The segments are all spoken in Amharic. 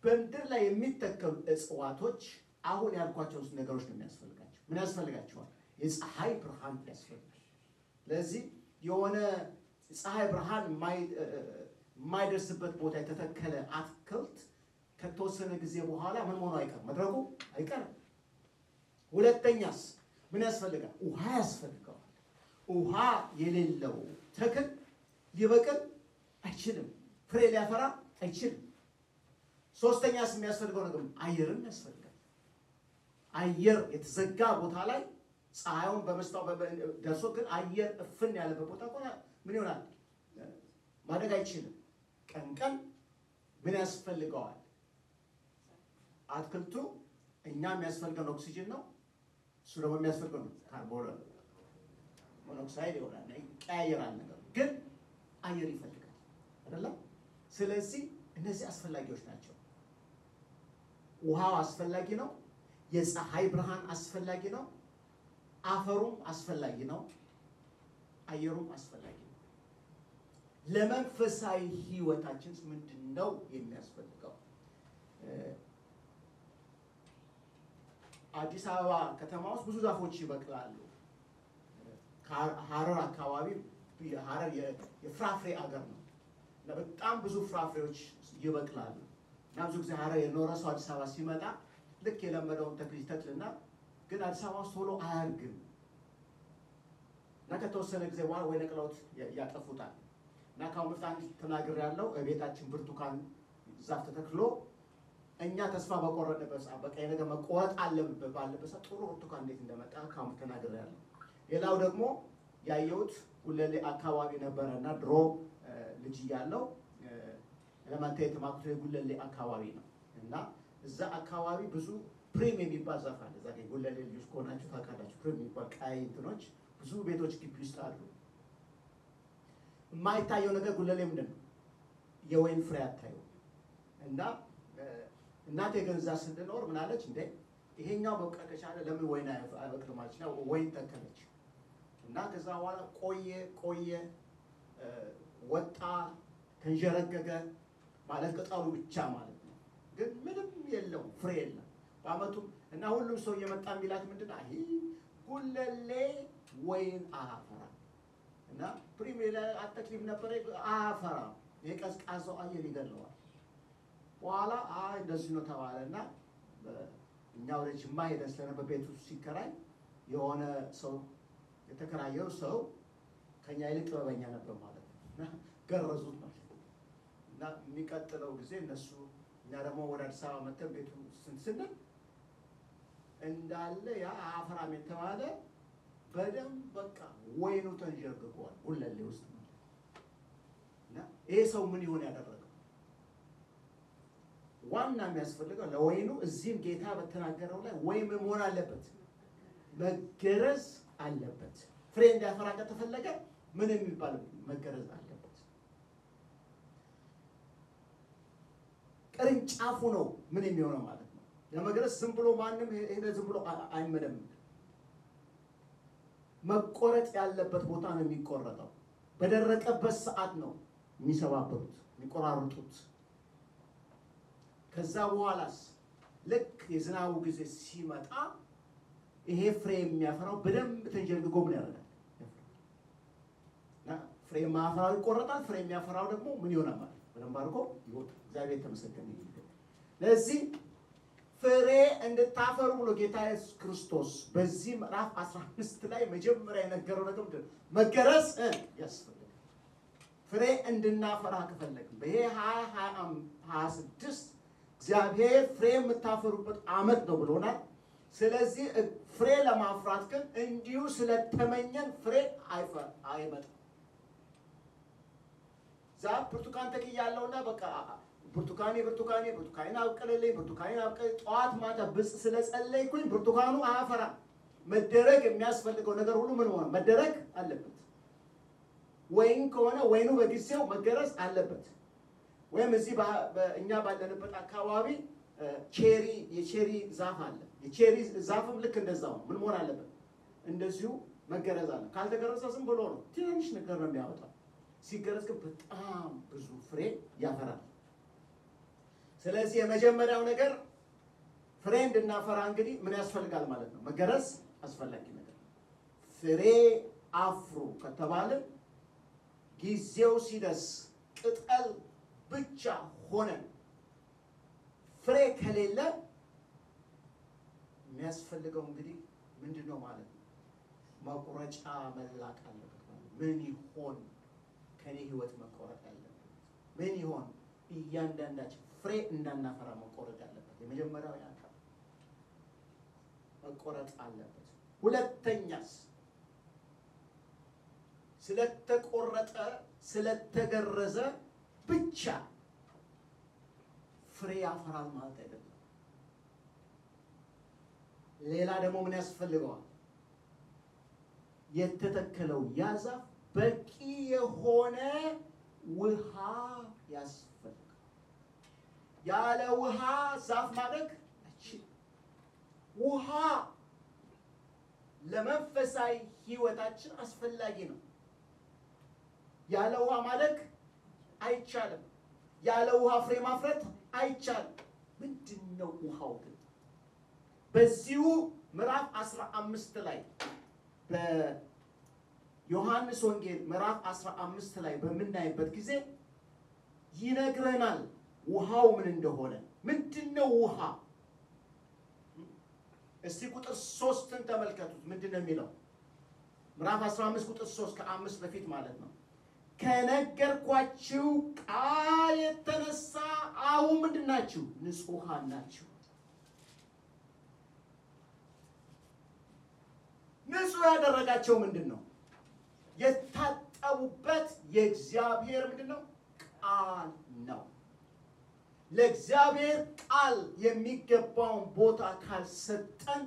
በምድር ላይ የሚተከሉ እጽዋቶች አሁን ያልኳቸው ነገሮች ነው የሚያስፈልጋቸው። ምን ያስፈልጋቸዋል? የፀሐይ ብርሃን ያስፈልጋል። ለዚህ የሆነ ፀሐይ ብርሃን የማይደርስበት ቦታ የተተከለ አትክልት ከተወሰነ ጊዜ በኋላ ምን ሆኖ አይቀርም? መድረቁ አይቀርም። ሁለተኛስ ምን ያስፈልጋል? ውሃ ያስፈልገዋል። ውሃ የሌለው ተክል ሊበቅል አይችልም፣ ፍሬ ሊያፈራ አይችልም። ሶስተኛስ የሚያስፈልገው ነገር አየርም ያስፈልጋል። አየር የተዘጋ ቦታ ላይ ፀሐዩን በመስታው ደርሶ ግን አየር እፍን ያለበት ቦታ ቆና ምን ይሆናል? ማደግ አይችልም። ቀን ቀን ምን ያስፈልገዋል? አትክልቱ እኛ የሚያስፈልገን ኦክሲጅን ነው። እሱ ደግሞ የሚያስፈልገው ካርቦን ሞኖክሳይድ ይሆናል። ይቀያየራል ነገር ግን አየር ይፈልጋል አይደለም? ስለዚህ እነዚህ አስፈላጊዎች ናቸው። ውሃው አስፈላጊ ነው። የፀሐይ ብርሃን አስፈላጊ ነው። አፈሩም አስፈላጊ ነው። አየሩም አስፈላጊ ነው። ለመንፈሳዊ ህይወታችን ምንድነው የሚያስፈልገው? አዲስ አበባ ከተማ ውስጥ ብዙ ዛፎች ይበቅላሉ። ሐረር አካባቢ ሐረር የፍራፍሬ አገር ነው እና በጣም ብዙ ፍራፍሬዎች ይበቅላሉ። እና ብዙ ጊዜ ሐረር የኖረ ሰው አዲስ አበባ ሲመጣ ልክ የለመደውን ተክል ይተክልና ግን አዲስ አበባ ውስጥ ቶሎ አያድግም እና ከተወሰነ ጊዜ በኋላ ወይ ነቅለውት ያጠፉታል። እና ካሁን በፊት አንድ ተናግሬ ያለው ቤታችን ብርቱካን ዛፍ ተተክሎ እኛ ተስፋ በቆረጥንበት ሰዓት በቃ የነገ መቆረጥ አለበት ባለበት ሰዓት ጥሩ ብርቱካን እንዴት እንደመጣ ካሁን ተናግሬ ያለው። ሌላው ደግሞ ያየሁት ጉለሌ አካባቢ ነበረና ድሮ ልጅ ያለው ለማንተ የተማኩት ጉለሌ አካባቢ ነው እና እዛ አካባቢ ብዙ ፕሪም የሚባል ዛፍ አለ። እዛ ጉለሌ ልጅ ከሆናችሁ ታውቃላችሁ። ፕሪም የሚባል ቀይ እንትኖች ብዙ ቤቶች ግቢ ውስጥ አሉ። የማይታየው ነገር ጉለሌ ምንድን ነው? የወይን ፍሬ አታየው እና እናቴ ገንዛ ስንኖር ምን አለች እንዴ ይሄኛው በቃ ከቻለ ለምን ወይን አይበቅልም አለች። ነው ወይን ተከለች እና ከዛ በኋላ ቆየ ወጣ ተንጀረገገ ማለት ቅጠሉ ብቻ ማለት ነው። ግን ምንም የለው ፍሬ የለም በአመቱ እና ሁሉም ሰው እየመጣ የሚላት ምንድን አይ ጉለሌ ወይን አያፈራ እና ፕሪሚየር አተክሊፍ ነበር አያፈራ የቀዝቃዛው አየር ይገለዋል። በኋላ እንደዚህ ነው ተባለና እኛው ልጅ ማይደስ ለነበር ቤቱ ሲከራይ የሆነ ሰው የተከራየው ሰው ከኛ ይልቅ ጥበበኛ ነበር ማለት ነው እና ገረዙት ማለት ነው። እና የሚቀጥለው ጊዜ እነሱ እኛ ደግሞ ወደ አዲስ አበባ መተን ቤቱ ስንስል እንዳለ ያ አፈራም የተባለ በደንብ በቃ ወይኑ ተንጀርግጓል ጉለሌ ውስጥ ማለት ነው። እና ይሄ ሰው ምን ይሆን ያደረገው? ዋና የሚያስፈልገው ለወይኑ እዚህም ጌታ በተናገረው ላይ ወይም መሆን አለበት፣ መገረዝ አለበት። ፍሬ እንዲያፈራ ከተፈለገ ምን የሚባል መገረዝ አለበት። ቅርንጫፉ ነው ምን የሚሆነው ማለት ነው። ለመገረዝ ዝም ብሎ ማንም ሄደ ዝም ብሎ አይመደም። መቆረጥ ያለበት ቦታ ነው የሚቆረጠው። በደረቀበት ሰዓት ነው የሚሰባበሩት የሚቆራርጡት። ከዛ በኋላስ ልክ የዝናቡ ጊዜ ሲመጣ ይሄ ፍሬ የሚያፈራው በደንብ ተንጀርግጎ ምን ያደርጋል? እና ፍሬ ማፈራው ይቆረጣል። ፍሬ የሚያፈራው ደግሞ ምን ይሆናል ማለት ነው? በደንብ አድርጎ ይወጣል። እግዚአብሔር ተመሰገነ ይሁን። ለዚህ ፍሬ እንድታፈሩ ብሎ ጌታ ኢየሱስ ክርስቶስ በዚህ ምዕራፍ 15 ላይ መጀመሪያ የነገረው ነገር ምንድን ነው? መገረዝ ያስፈልጋል። ፍሬ እንድናፈራ ከፈለግን በይሄ 2026 እግዚአብሔር ፍሬ የምታፈሩበት አመት ነው ብሎናል። ስለዚህ ፍሬ ለማፍራት ግን እንዲሁ ስለተመኘን ፍሬ አይመጣም። ዛፍ ብርቱካን ተክያለሁና በቃ ብርቱካኔ አብቅልልኝ ብርቱካኔን አብቅል ጠዋት ማታ ብጽ ስለጸለይኩኝ ብርቱካኑ አያፈራም። መደረግ የሚያስፈልገው ነገር ሁሉ ምን ሆነ? መደረግ አለበት። ወይን ከሆነ ወይኑ በጊዜው መገረዝ አለበት። ወይም እዚህ እኛ ባለንበት አካባቢ የቼሪ ዛፍ አለ። የቼሪ ዛፍም ልክ እንደዛው ነው። ምን መሆን አለበት? እንደዚሁ መገረዝ አለ። ካልተገረዘ ዝም ብሎ ነው ትንሽ ነገር ነው የሚያወጣው። ሲገረዝ ግን በጣም ብዙ ፍሬ ያፈራል። ስለዚህ የመጀመሪያው ነገር ፍሬ እንድናፈራ እንግዲህ ምን ያስፈልጋል ማለት ነው? መገረዝ አስፈላጊ ነገር። ፍሬ አፍሩ ከተባለ ጊዜው ሲደርስ ቅጠል ብቻ ሆነ ፍሬ ከሌለ የሚያስፈልገው እንግዲህ ምንድነው ማለት ነው? መቁረጫ መላክ አለበት ማለት ምን ይሆን ከኔ ህይወት መቆረጥ አለበት? ምን ይሆን እያንዳንዳችን ፍሬ እንዳናፈራ መቆረጥ አለበት። የመጀመሪያው ያ መቆረጥ አለበት። ሁለተኛስ ስለተቆረጠ ስለተገረዘ ብቻ ፍሬ ያፈራል ማለት አይደለም። ሌላ ደግሞ ምን ያስፈልገዋል? የተተከለው ያ ዛፍ በቂ የሆነ ውሃ ያስፈልጋል። ያለ ውሃ ዛፍ ማደግ አይችልም። ውሃ ለመንፈሳዊ ህይወታችን አስፈላጊ ነው። ያለ ውሃ ማደግ አይቻልም። ያለ ውሃ ፍሬ ማፍራት አይቻልም። ምንድነው ውሃው ግን? በዚሁ ምዕራፍ 15 ላይ በዮሐንስ ወንጌል ምዕራፍ 15 ላይ በምናይበት ጊዜ ይነግረናል ውሃው ምን እንደሆነ። ምንድነው ውሃ? እስቲ ቁጥር 3ን ተመልከቱት። ምንድነው የሚለው? ምዕራፍ 15 ቁጥር 3 ከ5 በፊት ማለት ነው። ከነገርኳችሁ ቃል የተነሳ አሁን ምንድናችሁ? ንጹሃን ናችሁ። ንጹህ ያደረጋቸው ምንድነው? የታጠቡበት የእግዚአብሔር ምንድነው? ቃል ነው። ለእግዚአብሔር ቃል የሚገባውን ቦታ ካልሰጠን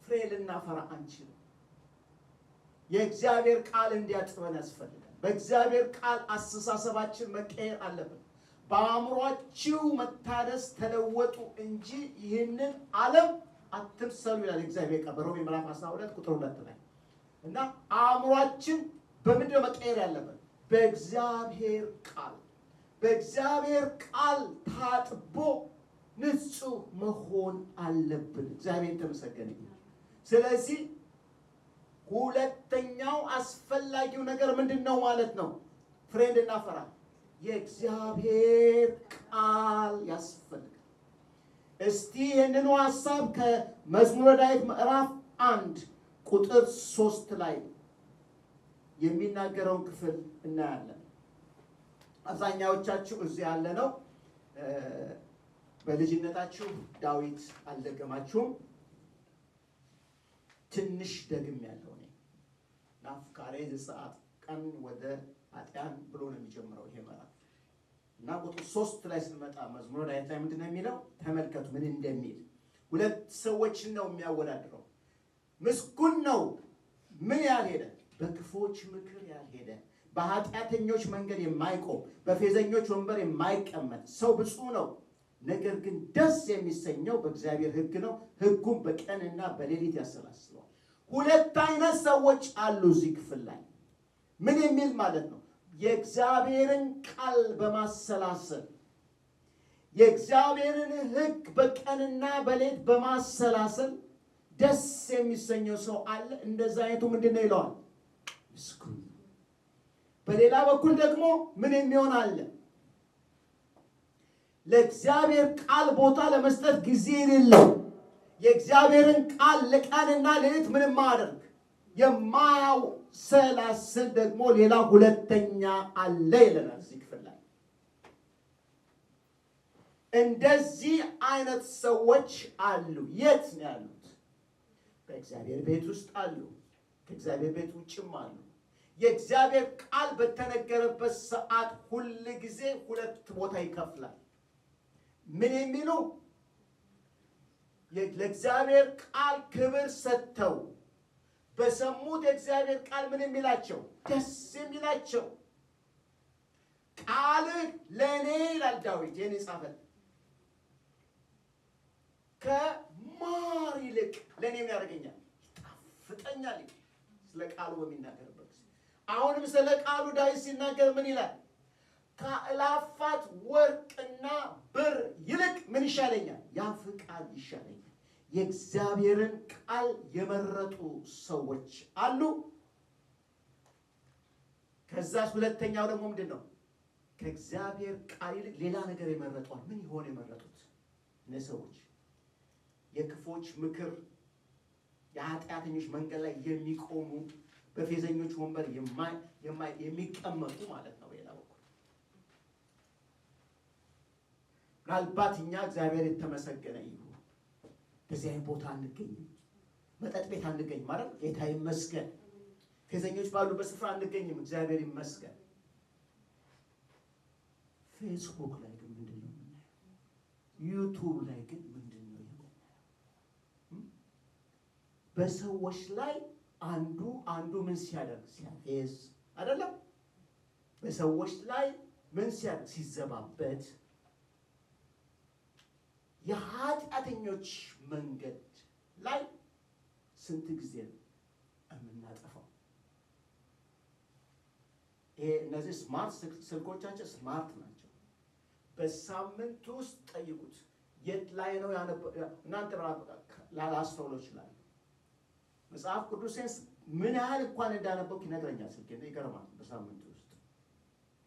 ፍሬ ልናፈራ አንችልም። የእግዚአብሔር ቃል እንዲያጥበን ያስፈልጋል። በእግዚአብሔር ቃል አስተሳሰባችን መቀየር አለበት። በአእምሯችሁ መታደስ ተለወጡ እንጂ ይህንን ዓለም አትምሰሉ ይላል እግዚአብሔር ቃል በሮሜ ምዕራፍ 12 ቁጥር 2 ላይ። እና አእምሯችን በምንድን ነው መቀየር ያለበት? በእግዚአብሔር ቃል። በእግዚአብሔር ቃል ታጥቦ ንጹህ መሆን አለብን። እግዚአብሔር የተመሰገነ ይሁን። ስለዚህ ሁለተኛው አስፈላጊው ነገር ምንድነው ማለት ነው? ፍሬ እንድናፈራ የእግዚአብሔር ቃል ያስፈልጋል። እስቲ ይህንኑ ሐሳብ ከመዝሙረ ዳዊት ምዕራፍ 1 ቁጥር 3 ላይ የሚናገረውን ክፍል እናያለን። አብዛኛዎቻችሁ እዚህ ያለ ነው በልጅነታችሁ ዳዊት አልደገማችሁም። ትንሽ ደግም ያለው ነው። ናፍቃሬ ዘጸአት ቀን ወደ ኃጢአን ብሎ ነው የሚጀምረው ይሄ ምዕራፍ። እና ቁጥር 3 ላይ ስንመጣ መዝሙረ ዳዊት ላይ ምንድነው የሚለው? ተመልከቱ ምን እንደሚል። ሁለት ሰዎችን ነው የሚያወዳድረው። ምስጉን ነው ምን ያልሄደ? በክፎች ምክር ያልሄደ፣ በኃጢአተኞች መንገድ የማይቆም፣ በፌዘኞች ወንበር የማይቀመጥ ሰው ብፁዕ ነው። ነገር ግን ደስ የሚሰኘው በእግዚአብሔር ሕግ ነው፣ ሕጉም በቀንና በሌሊት ያሰላስለዋል። ሁለት አይነት ሰዎች አሉ እዚህ ክፍል ላይ። ምን የሚል ማለት ነው? የእግዚአብሔርን ቃል በማሰላሰል የእግዚአብሔርን ሕግ በቀንና በሌሊት በማሰላሰል ደስ የሚሰኘው ሰው አለ። እንደዛ አይነቱ ምንድነው ይለዋል? ምስጉን። በሌላ በኩል ደግሞ ምን የሚሆን አለ? ለእግዚአብሔር ቃል ቦታ ለመስጠት ጊዜ የሌለው፣ የእግዚአብሔርን ቃል ለቀንና ሌሊት ምንም ማያደርግ የማያሰላስል ደግሞ ሌላ ሁለተኛ አለ ይለናል እዚህ ክፍል ላይ። እንደዚህ አይነት ሰዎች አሉ። የት ነው ያሉት? በእግዚአብሔር ቤት ውስጥ አሉ፣ ከእግዚአብሔር ቤት ውጭም አሉ። የእግዚአብሔር ቃል በተነገረበት ሰዓት ሁል ጊዜ ሁለት ቦታ ይከፍላል። ምን የሚሉ? ለእግዚአብሔር ቃል ክብር ሰጥተው በሰሙት የእግዚአብሔር ቃል ምን የሚላቸው? ደስ የሚላቸው። ቃልህ ለእኔ ይላል ዳዊት ይህን የጻፈል ከማር ይልቅ ለእኔ ምን ያደርገኛል? ይጣፍጠኛል። ስለ ቃሉ በሚናገርበት ጊዜ አሁንም ስለ ቃሉ ዳዊት ሲናገር ምን ይላል? ከአላፋት ወርቅና ብር ይልቅ ምን ይሻለኛል? ያፍ ቃል ይሻለኛል። የእግዚአብሔርን ቃል የመረጡ ሰዎች አሉ። ከዛስ ሁለተኛው ደግሞ ምንድነው? ከእግዚአብሔር ቃል ይልቅ ሌላ ነገር የመረጧል። ምን ይሆን የመረጡት? እነዚህ ሰዎች የክፎች ምክር፣ የኃጢአተኞች መንገድ ላይ የሚቆሙ፣ በፌዘኞች ወንበር የሚቀመጡ ማለት ነው። ሌላ በኩል ምናልባት እኛ እግዚአብሔር የተመሰገነ ይሁን በዚህ አይነት ቦታ አንገኝም፣ መጠጥ ቤት አንገኝም ማለት ጌታ ይመስገን። ፌዘኞች ባሉበት ስፍራ አንገኝም፣ እግዚአብሔር ይመስገን። ፌስቡክ ላይ ግን ምንድነው የምናየው? ዩቱብ ላይ ግን ምንድነው የምናየው? በሰዎች ላይ አንዱ ምን ሲያደርግ ሲያፌዝ አይደለም? በሰዎች ላይ ምን ሲያደርግ ሲዘባበት፣ የኃጢአተኞች መንገድ ላይ ስንት ጊዜ የምናጠፋው? እነዚህ ስማርት ስልኮቻችን ስማርት ናቸው። በሳምንት ውስጥ ጠይቁት የት ላይ ነው እናንተ ላላስተውለው ይችላል። መጽሐፍ ቅዱስን ምን ያህል እንኳን እንዳነበብኩ ይነግረኛል። ስልኬ ይገርማል። በሳምንት ውስጥ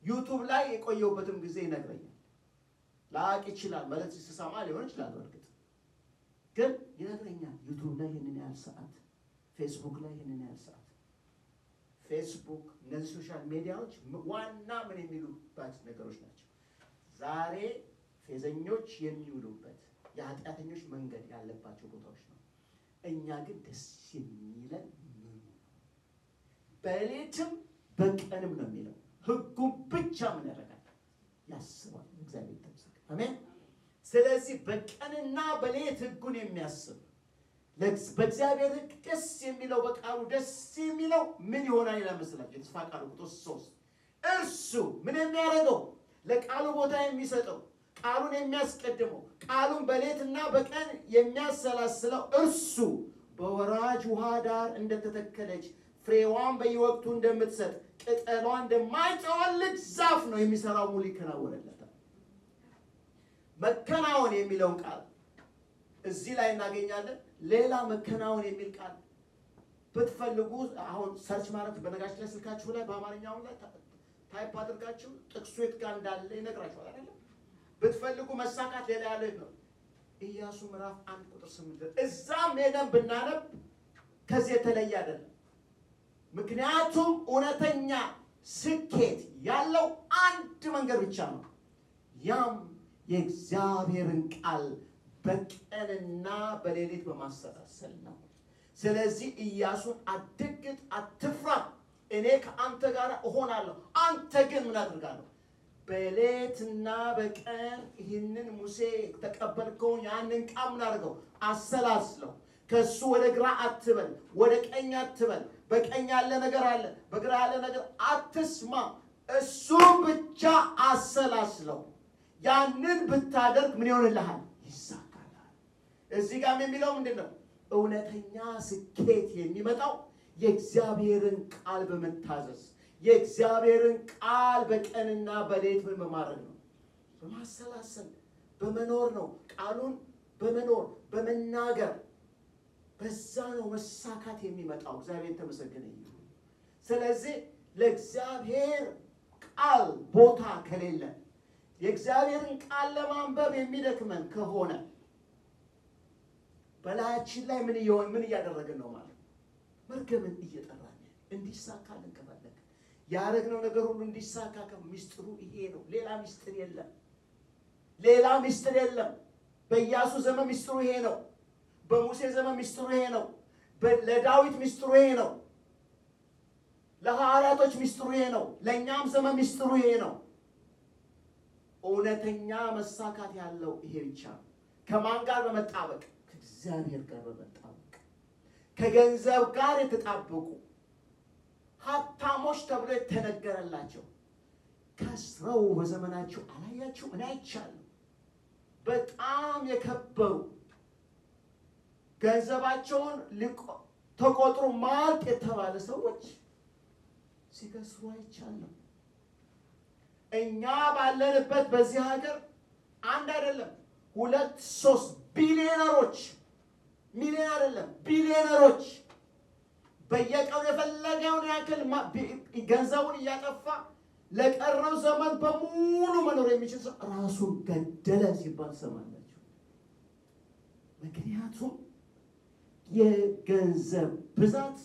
ዩቱብ ላይ የቆየሁበትም ጊዜ ይነግረኛል። ላቅ ይችላል ማለት ሲሰማ ሊሆን ይችላል። በእርግጥ ግን ይነግረኛል። ዩቱብ ላይ ይህንን ያህል ሰዓት፣ ፌስቡክ ላይ ይህንን ያህል ሰዓት። ፌስቡክ፣ እነዚህ ሶሻል ሚዲያዎች ዋና ምን የሚሉባቸው ነገሮች ናቸው? ዛሬ ፌዘኞች የሚውሉበት የኃጢአተኞች መንገድ ያለባቸው ቦታዎች ነው። እኛ ግን ደስ የሚለን ምኑ ነው? በሌሊትም በቀንም ነው የሚለው። ሕጉም ብቻ ምን ያደርጋል? ያስባል። እግዚአብሔር ተመስገን። አሜን። ስለዚህ በቀንና በሌሊት ሕጉን የሚያስብ በእግዚአብሔር ሕግ ደስ የሚለው በቃሉ ደስ የሚለው ምን ይሆናል ይላል መሰላችሁ? የተስፋ ቃሉ ቁጥር 3 እርሱ ምን የሚያደርገው? ለቃሉ ቦታ የሚሰጠው፣ ቃሉን የሚያስቀድመው፣ ቃሉን በሌትና በቀን የሚያሰላስለው እርሱ በወራጅ ውሃ ዳር እንደተተከለች ፍሬዋን በየወቅቱ እንደምትሰጥ ቅጠሏ እንደማይጠወልግ ዛፍ ነው። የሚሰራው ሙሉ ይከናወንለታል። መከናወን የሚለውን ቃል እዚህ ላይ እናገኛለን። ሌላ መከናወን የሚል ቃል ብትፈልጉ አሁን ሰርች ማለት በነጋችን ላይ ስልካችሁ ላይ በአማርኛው ላይ ታይፕ አድርጋችሁ ጥቅሱ የት ጋር እንዳለ ይነግራችኋል አይደል? ብትፈልጉ መሳካት ሌላ ያለ ነው። ኢያሱ ምዕራፍ 1 ቁጥር 8 እዛም ሄደን ብናነብ ከዚህ የተለየ አይደለም። ምክንያቱም እውነተኛ ስኬት ያለው አንድ መንገድ ብቻ ነው። ያም የእግዚአብሔርን ቃል በቀንና በሌሊት በማሰላሰል ነው። ስለዚህ ኢያሱን አትደንግጥ፣ አትፍራ፣ እኔ ከአንተ ጋር እሆናለሁ። አንተ ግን ምን አድርጋለሁ? በሌሊትና በቀን ይህንን ሙሴ ተቀበልከውን ያንን ቃል ምን አድርገው? አሰላስለው። ከሱ ወደ ግራ አትበል፣ ወደ ቀኝ አትበል። በቀኝ ያለ ነገር አለ፣ በግራ ያለ ነገር አትስማ። እሱም ብቻ አሰላስለው። ያንን ብታደርግ ምን ይሆንልሃል? ይሳካልሃል። እዚህ ጋር የሚለው ምንድነው? እውነተኛ ስኬት የሚመጣው የእግዚአብሔርን ቃል በመታዘዝ የእግዚአብሔርን ቃል በቀንና በሌሊት በማድረግ ነው። በማሰላሰል በመኖር ነው። ቃሉን በመኖር በመናገር በዛ ነው መሳካት የሚመጣው። እግዚአብሔር ተመሰገነ ይሁን። ስለዚህ ለእግዚአብሔር ቃል ቦታ ከሌለ የእግዚአብሔርን ቃል ለማንበብ የሚደክመን ከሆነ በላያችን ላይ ምን እያደረግን ነው ማለት? መርገምን እየጠራን እንዲሳካልን ከፈለግን ያደረግነው ነገር ሁሉ እንዲሳካ ሚስጥሩ ይሄ ነው። ሌላ ሚስጥር የለም። ሌላ ሚስጥር የለም። በኢያሱ ዘመን ሚስጥሩ ይሄ ነው። በሙሴ ዘመን ሚስጥሩ ይሄ ነው። ለዳዊት ሚስጥሩ ይሄ ነው። ለሐዋርያቶች ሚስጥሩ ይሄ ነው። ለእኛም ዘመን ሚስጥሩ ይሄ ነው። እውነተኛ መሳካት ያለው ይሄ ብቻ ነው። ከማን ጋር በመጣበቅ? ከእግዚአብሔር ጋር በመጣበቅ። ከገንዘብ ጋር የተጣበቁ ሀብታሞች ተብሎ የተነገረላቸው ከስረው በዘመናቸው አላያችሁ? እኔ አይቻለሁ። በጣም የከበሩ ገንዘባቸውን ተቆጥሮ ማልቅ የተባለ ሰዎች ሲከስሩ አይቻለሁ። እኛ ባለንበት በዚህ ሀገር አንድ አይደለም 2-3 ቢሊዮነሮች ሚሊዮን አይደለም ቢሊዮነሮች በየቀኑ የፈለገውን ያክል ገንዘቡን እያጠፋ ለቀረው ዘመን በሙሉ መኖር የሚችል ሰው ራሱን ገደለ ሲባል ሰማላችሁ። ምክንያቱም የገንዘብ ብዛት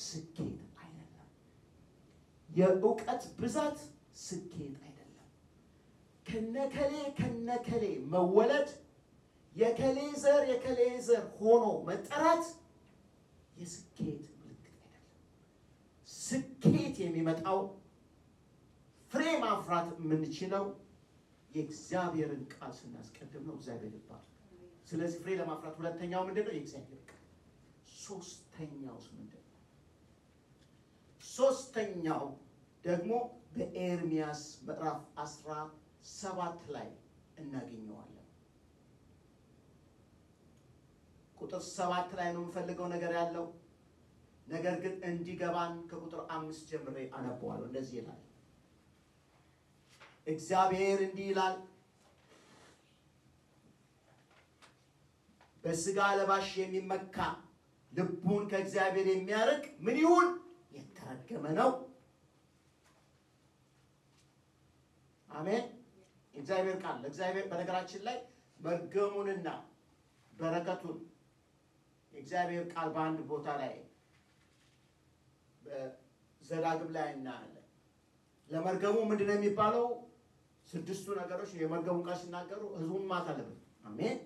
ስኬት አይደለም። የእውቀት ብዛት ስኬት አይደለም። ከነከሌ መወለድ የከሌ ዘር ሆኖ መጠራት የስኬት ምልክት አይደለም። ስኬት የሚመጣው ፍሬ ማፍራት የምንችለው የእግዚአብሔርን ቃል ስናስቀድም ነው። እግዚአብሔር ይባርክ። ስለዚህ ፍሬ ለማፍራት ሁለተኛው ምንድነው? የእግዚአብሔር ቃል። ሶስተኛውስ ምንድነው? ሶስተኛው ደግሞ በኤርምያስ ምዕራፍ 17 ላይ እናገኘዋለን። ቁጥር 7 ላይ ነው የምፈልገው ነገር ያለው። ነገር ግን እንዲገባን ከቁጥር 5 ጀምሬ አነበዋለሁ። እንደዚህ ይላል። እግዚአብሔር እንዲህ ይላል፣ በስጋ ለባሽ የሚመካ ልቡን ከእግዚአብሔር የሚያርቅ ምን ይሁን? የተረገመ ነው። አሜን። እግዚአብሔር ቃል ለእግዚአብሔር በነገራችን ላይ መርገሙንና በረከቱን የእግዚአብሔር ቃል በአንድ ቦታ ላይ በዘዳግም ላይ እናያለን። ለመርገሙ ምንድነው የሚባለው? 6ቱ ነገሮች የመርገሙን ቃል ሲናገሩ ህዝቡን ማት አለበት። አሜን።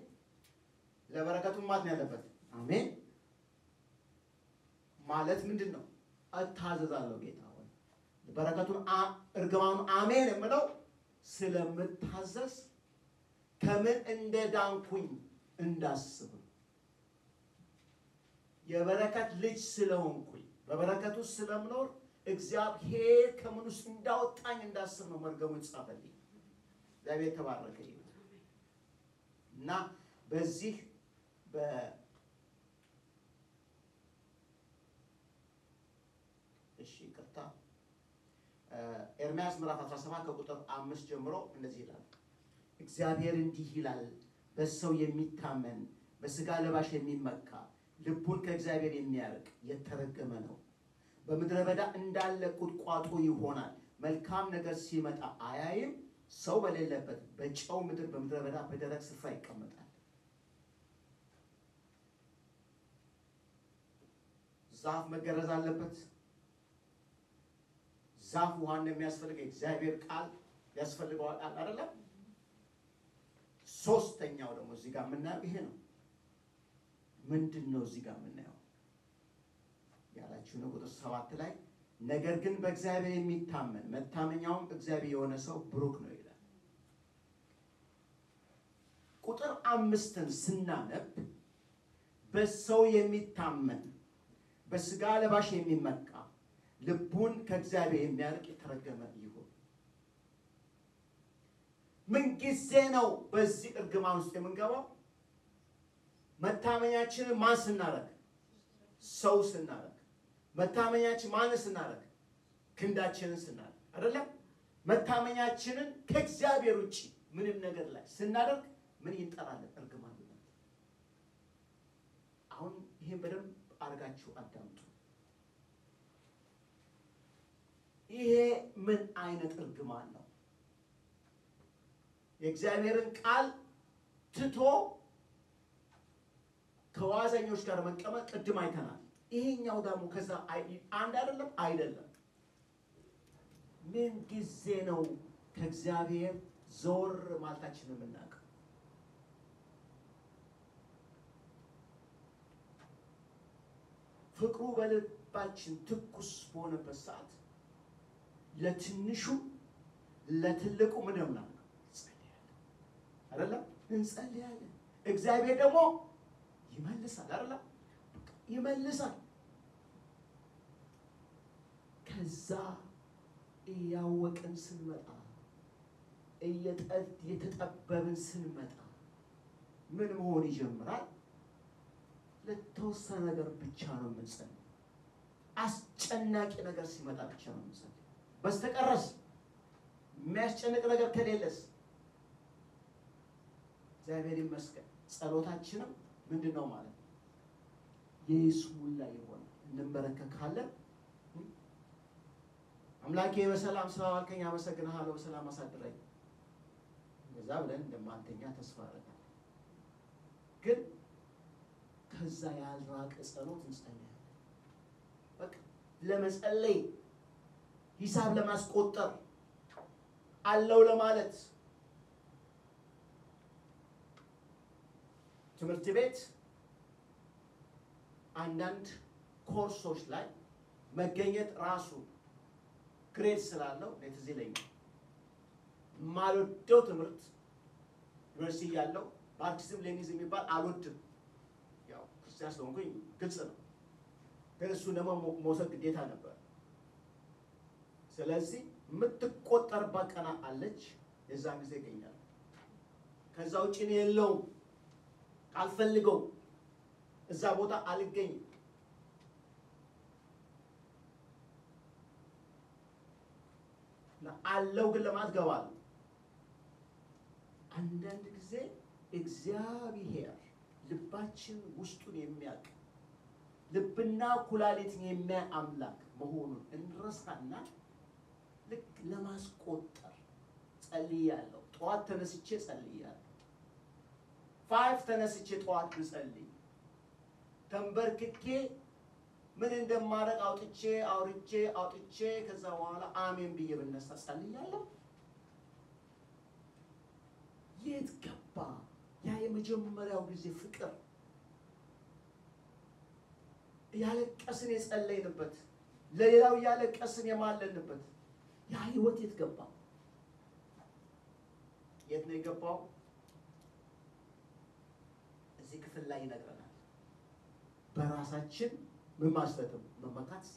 ለበረከቱም ማት ነው ያለበት። አሜን። ማለት ምንድነው? እታዘዛለሁ ጌታ ሆይ። በረከቱን እርግማኑን አሜን የምለው ስለምታዘዝ ከምን እንደዳንኩኝ እንዳስብ የበረከት ልጅ ስለሆንኩኝ በበረከቱ ስለምኖር እግዚአብሔር ከምን ውስጥ እንዳወጣኝ እንዳስብ ነው መርገሙ የተጻፈልኝ። እግዚአብሔር ተባረከ ይሁን እና በዚህ ይቅርታ ኤርምያስ ምዕራፍ 17 ከቁጥር 5 ጀምሮ እንደዚህ ይላል። እግዚአብሔር እንዲህ ይላል፣ በሰው የሚታመን በስጋ ለባሽ የሚመካ ልቡን ከእግዚአብሔር የሚያርቅ የተረገመ ነው። በምድረ በዳ እንዳለ ቁጥቋጦ ይሆናል። መልካም ነገር ሲመጣ አያይም። ሰው በሌለበት በጨው ምድር በምድረ በዳ በደረቅ ስፍራ ይቀመጣል። ዛፍ መገረዝ አለበት። ዛፍ ውሃ እንደሚያስፈልግ እግዚአብሔር ቃል ያስፈልገዋል አይደለም? ሶስተኛው ደግሞ እዚህ ጋር የምናየው ይሄ ነው። ምንድን ነው እዚህ ጋር የምናየው ያላችሁ ነው? ቁጥር 7 ላይ ነገር ግን በእግዚአብሔር የሚታመን መታመኛውም እግዚአብሔር የሆነ ሰው ብሩክ ነው ይላል። ቁጥር 5ን ስናነብ በሰው የሚታመን በስጋ ለባሽ የሚመካ ልቡን ከእግዚአብሔር የሚያርቅ የተረገመ ይሁን። ምን ጊዜ ነው በዚህ እርግማን ውስጥ የምንገባው? መታመኛችንን ማን ስናረግ? ሰው ስናረግ። መታመኛችን ማን ስናረግ? ክንዳችንን ስናረግ አይደለም? መታመኛችንን ከእግዚአብሔር ውጪ ምንም ነገር ላይ ስናደርግ ምን ይጠራልን? እርግማን። አሁን ይሄን በደንብ አድርጋችሁ አዳምጡ። ይሄ ምን አይነት እርግማን ነው? የእግዚአብሔርን ቃል ትቶ ከዋዘኞች ጋር መቀመጥ ቅድም አይተናል። ይሄኛው ደግሞ ከዛ አንድ አይደለም። ምን ጊዜ ነው ከእግዚአብሔር ዞር ማለታችንን የምናውቀው? ፍቅሩ በልባችን ትኩስ በሆነበት ሰዓት ለትንሹ ለትልቁ ምን ነው አይደለም? እንጸልያለን። እግዚአብሔር ደግሞ ይመልሳል አይደለም? ይመልሳል። ከዛ እያወቅን ስንመጣ እየተጠበብን ስንመጣ ምን መሆን ይጀምራል? ለተወሰነ ነገር ብቻ ነው የምንጸልየው። አስጨናቂ ነገር ሲመጣ ብቻ ነው የምንጸልየው። በስተቀረስ የሚያስጨንቅ ነገር ከሌለስ እግዚአብሔር ይመስገን ጸሎታችንም ምንድነው ማለት የይስሙላ ይሆን እንበረከካለን አምላኬ በሰላም ስላዋልከኝ አመሰግንሃለሁ በሰላም አሳድረኝ እንደዛ ብለን እንደማንተኛ ተስፋ አደርጋለሁ ግን ከዛ ያልራቀ ጸሎት እንጸልያለን በቃ ለመጸለይ ሂሳብ ለማስቆጠር አለው ለማለት ትምህርት ቤት አንዳንድ ኮርሶች ላይ መገኘት ራሱ ግሬድ ስላለው ለዚህ ላይ ማልወደው ትምህርት ዩኒቨርሲቲ ያለው ማርክሲዝም ሌኒኒዝም የሚባል አልወድም ያው ክርስቲያን ስለሆንኩኝ ግልጽ ነው ግን እሱ ደግሞ መውሰድ ግዴታ ነበር ስለዚህ የምትቆጠርባት ቀና አለች የዛን ጊዜ ይገኛል ከዛ ውጪ ነው የለው አልፈልገው እዛ ቦታ አልገኝም አለው ግን ለማትገባል አንዳንድ ጊዜ እግዚአብሔር ልባችን ውስጡን የሚያውቅ ልብና ኩላሊትን የሚያይ አምላክ መሆኑን እንረሳና ልክ ለማስቆጠር ጸልያለሁ ጧት ተነስቼ ጸልያለሁ 5 ተነስቼ ጧት ብጸልይ ተንበርክኬ ምን እንደማረግ አውጥቼ ከዛ በኋላ አሜን ብዬ ብነሳ ጸልያለሁ የት ገባ ያ የመጀመሪያው ጊዜ ፍቅር ያለቀስን የጸለይንበት ለሌላው ያለቀስን የማለንበት ያ ህይወት የት ገባ የት ነው የገባው እዚህ ክፍል ላይ ይነግረናል በራሳችን ምን ማስተተም መመካት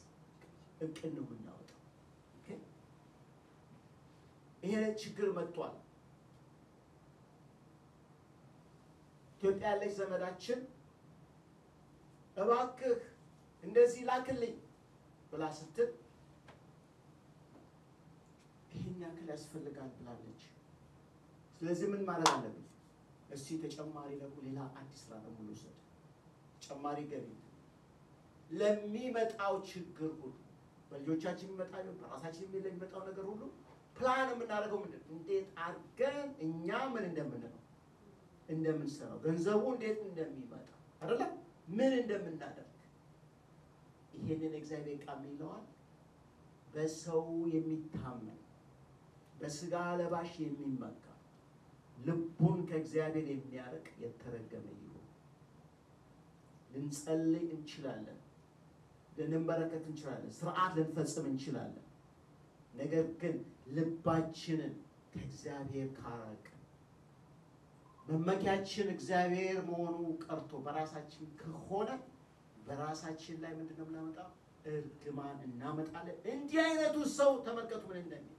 እቅድ ነው የምናወጣው ኦኬ ይሄ ችግር መጥቷል ኢትዮጵያ ያለች ዘመዳችን እባክህ እንደዚህ ላክልኝ ብላ ስትል ይሄን ያክል ያስፈልጋል ብላለች ስለዚህ ምን ማለት አለብን እስቲ ተጨማሪ ሌላ አዲስ ስራ ደግሞ ልውሰድ ተጨማሪ ገቢ ለሚመጣው ችግር ሁሉ በልጆቻችን የሚመጣው በራሳችን የሚመጣው ነገር ሁሉ ፕላን የምናደርገው ምንድን እንዴት አድርገን እኛ ምን እንደምንሰራው ገንዘቡ እንዴት እንደሚመጣ አይደለ ምን እንደምናደርግ ይሄንን እግዚአብሔር ቃል ይለዋል በሰው የሚታመን በስጋ ለባሽ የሚመካ ልቡን ከእግዚአብሔር የሚያርቅ የተረገመ ይሁን ልንጸልይ እንችላለን ልንበረከት እንችላለን ስርዓት ልንፈጽም እንችላለን ነገር ግን ልባችንን ከእግዚአብሔር ካራቀ መመኪያችን እግዚአብሔር መሆኑ ቀርቶ በራሳችን ከሆነ በራሳችን ላይ ምንድነው የምናመጣው እርግማን እናመጣለን እንዲህ አይነቱ ሰው ተመልከቱ ምን እንደሚል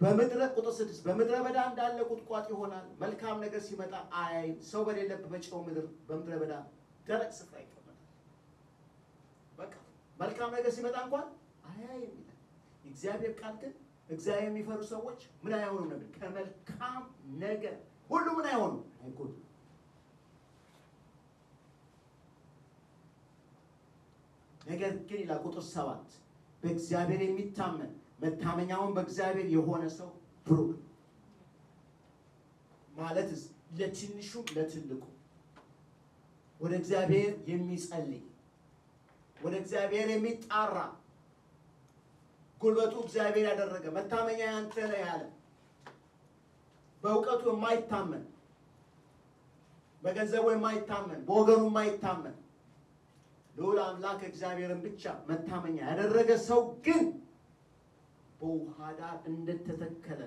በመድረ ቁጥር 6 በመድረ በዳ እንዳለ ቁጥቋጥ ይሆናል መልካም ነገር ሲመጣ አይ ሰው በሌለበት በጨው ምድር በመድረ በዳ ደረቅ ስፍራ ይቀመጣል በቃ መልካም ነገር ሲመጣ እንኳን አይ ይላል እግዚአብሔር ቃል ግን እግዚአብሔር የሚፈሩ ሰዎች ምን አይሆኑም ነበር ከመልካም ነገር ሁሉ ምን አይሆኑም አይጎዱ ነገር ግን ይላል ቁጥር 7 በእግዚአብሔር የሚታመን መታመኛውን በእግዚአብሔር የሆነ ሰው ብሩክ ማለትስ ለትንሹ ለትልቁ ወደ እግዚአብሔር የሚጸልይ ወደ እግዚአብሔር የሚጣራ ጉልበቱ እግዚአብሔር ያደረገ መታመኛ ያንተ ነው ያለ በእውቀቱ የማይታመን በገንዘቡ የማይታመን በወገኑ የማይታመን ልዑል አምላክ እግዚአብሔርን ብቻ መታመኛ ያደረገ ሰው ግን በውሃ ዳር እንደተተከለ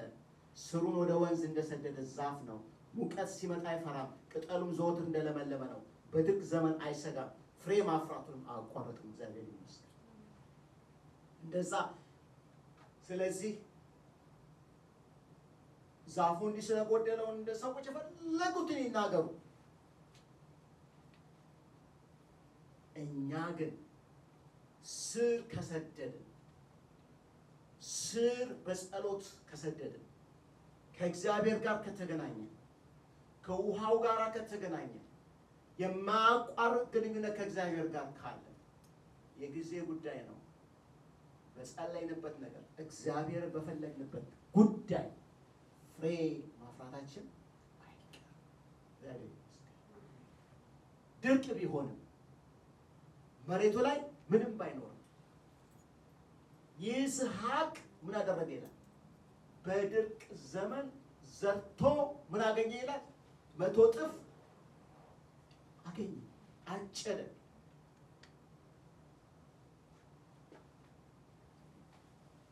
ስሩን ወደ ወንዝ እንደሰደደ ዛፍ ነው ሙቀት ሲመጣ አይፈራም ቅጠሉም ዘወትር እንደለመለመ ነው በድርቅ ዘመን አይሰጋም ፍሬ ማፍራቱንም አያቋርጥም እግዚአብሔር ይመስገን እንደዛ ስለዚህ ዛፉ እንዲህ ስለጎደለው እንደ ሰዎች የፈለጉትን ይናገሩ እኛ ግን ስር ከሰደድን ስር በጸሎት ከሰደድን ከእግዚአብሔር ጋር ከተገናኘ ከውሃው ጋር ከተገናኘ የማያቋርጥ ግንኙነት ከእግዚአብሔር ጋር ካለ የጊዜ ጉዳይ ነው። በጸለይንበት ነገር እግዚአብሔር በፈለግንበት ጉዳይ ፍሬ ማፍራታችን አይቀርም። ድርቅ ቢሆንም መሬቱ ላይ ምንም ባይኖርም ይስሐቅ ምን አደረገ ይላል? በድርቅ ዘመን ዘርቶ ምን አገኘ ይላል? 100 እጥፍ አገኘ፣ አጨደ።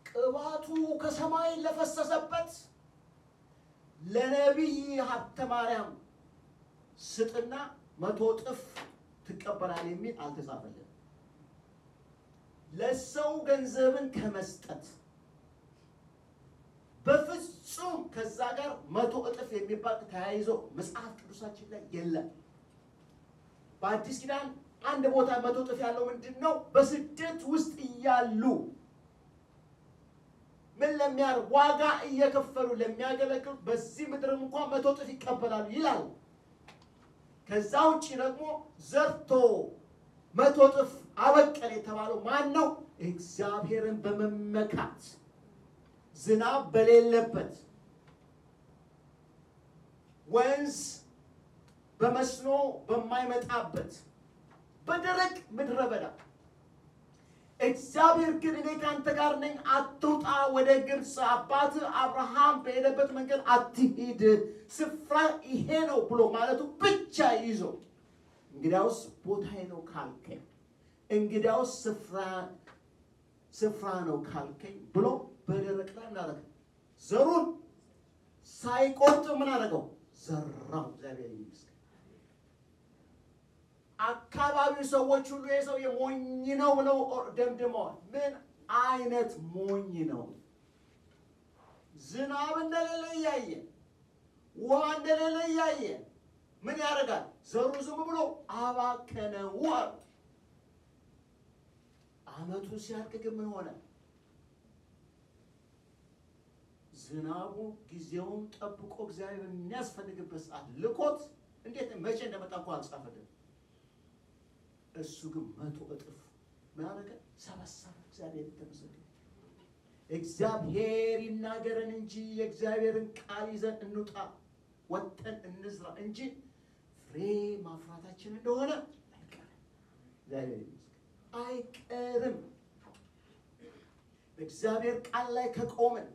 ቅባቱ ከሰማይ ለፈሰሰበት ለነቢይ ሀብተ ማርያም ስጥና 100 እጥፍ ትቀበላል የሚል አልተጻፈልን። ለሰው ገንዘብን ከመስጠት በፍጹም ከዛ ጋር 100 እጥፍ የሚባል ተያይዞ መጽሐፍ ቅዱሳችን ላይ የለም። በአዲስ ኪዳን አንድ ቦታ 100 እጥፍ ያለው ምንድነው? በስደት ውስጥ እያሉ ምን ለሚያደርግ ዋጋ እየከፈሉ ለሚያገለግሉ በዚህ ምድርም እንኳን 100 እጥፍ ይቀበላሉ ይላል። ከዛ ውጪ ደግሞ ዘርቶ 100 እጥፍ አበቀለ የተባለው ማን ነው? እግዚአብሔርን በመመካት ዝናብ በሌለበት ወንዝ በመስኖ በማይመጣበት በደረቅ ምድረ በዳ እግዚአብሔር ግን እኔ ካንተ ጋር ነኝ፣ አትውጣ ወደ ግብፅ፣ አባት አብርሃም በሄደበት መንገድ አትሂድ፣ ስፍራ ይሄ ነው ብሎ ማለቱ ብቻ ይዞ እንግዲያውስ ቦታዬ ነው ካልከኝ፣ እንግዲያውስ ስፍራ ነው ካልከኝ ብሎ በደረቅ ላይ ምን አደረገ? ዘሩን ሳይቆርጥ ምን አደረገው? ዘራው። እግዚአብሔር ይመስገን። አካባቢው ሰዎች ሁሉ የሰው የሞኝ ነው ብለው ደምድመዋል። ምን አይነት ሞኝ ነው? ዝናብ እንደሌለ እያየ ውሃ እንደሌለ እያየ ምን ያደርጋል? ዘሩ ዝም ብሎ አባከነው። ዓመቱ ሲያልቅ ግን ምን ሆነ? ዝናቡ ጊዜውን ጠብቆ እግዚአብሔር የሚያስፈልግበት ሰዓት ልኮት እንዴት መቼ እንደመጣ እንኳን አልጻፈልን። እሱ ግን 100 እጥፍ ምን አደረገ? ሰበሰበ። እግዚአብሔር ይመስገን። እግዚአብሔር ይናገረን እንጂ የእግዚአብሔርን ቃል ይዘን እንውጣ፣ ወጥተን እንዝራ እንጂ ፍሬ ማፍራታችን እንደሆነ አይቀርም። እግዚአብሔር ይመስገን አይቀርም። በእግዚአብሔር ቃል ላይ ከቆምን